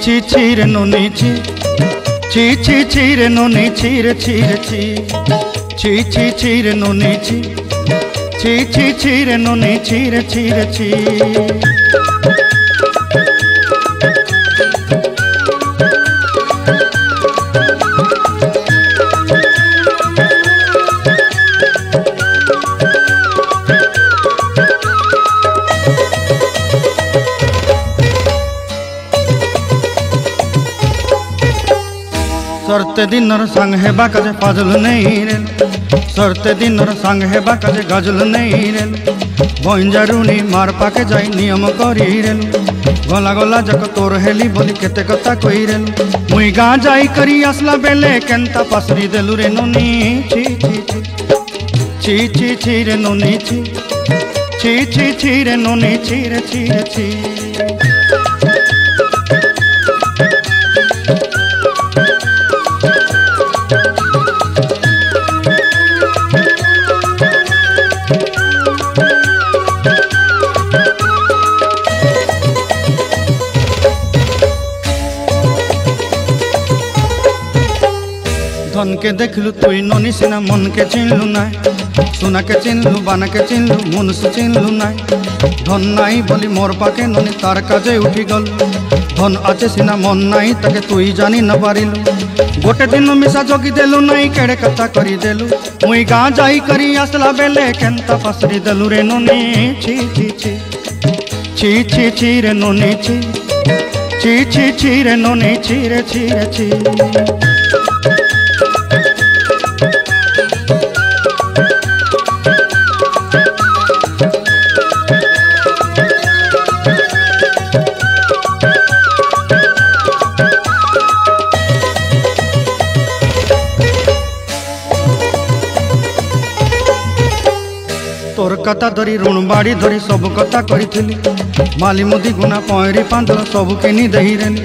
ছি ছি রে ননি ছি ছি ছি ছি রে ননি ছি রে ছি রে ছি ছি ছি ছি রে ননি ছি ছি ছি ছি রে ননি ছি রে ছি রে ছি। सरते दिनर संग हेबा काजे फाजल नहीं रे सरते दिनर संग हेबा काजे गजल नहीं रे बंजारुनी मार पाके जाई नियम करी रे गला गला जक तोर हेली बोली केते कथा कही रे मुई गाँ जाई करी आसला बेले केंता पासरी देलु रे नोनी छी छी छी छी छी रे नोनी छी छी छी छी रे नोनी छी रे छी रे छी। धन के देखलु तुई ननी सिना मन के चिन्हलु ना सुना के चिन्हलु बाना के चिन्हलु मन से चिन्हलु ना धन नाई बोली मोर पाके ननी तार काजे उठी गल धन आचे सिना मन नाई ताके तुई जानी न पारिलु गोटे दिन मिसा जोगी देलु नाई केड़े कथा करी देलु मुई गाँ जाई करी आसला बेले केंता पासरी देलु रे ननी छी छी छी छी छी छी रे ननी छी छी छी छी रे ननी छी रे छी रे छी। तोर कथा धरी ऋण बाड़ी धरी सब कथा करी माली मुदी गुना पहरी पांदल सब किनी दही रेली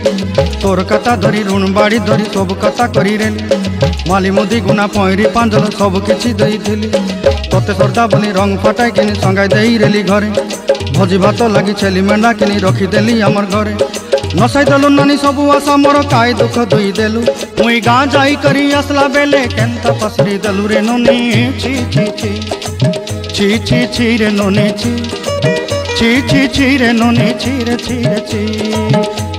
तोर कथा धरी ऋण बाड़ी धरी सब कथा करी रेली माली मुदी गुना पहरी पांदल सब किछि दही थी तोते सरदा बोली रंग फटाई किनी संगाई दही रेली घरे भोजी भात लगी छेली मेंढा किनी रखीदेली आमर घरे नसाई देलु नानी सबू आशा मोर काय दुख दुई देलु मुई गाँ जाई करी आसला बेले केंता पसरी देलु रे नोनी छी छी छी छी छी छी रे नोनी छी छी छी छी रे नोनी छी रे छी रे छी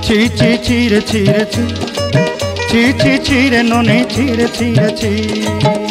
छी छी छी रे छी रे छी छी छी छी रे नोनी छी रे छी रे छी।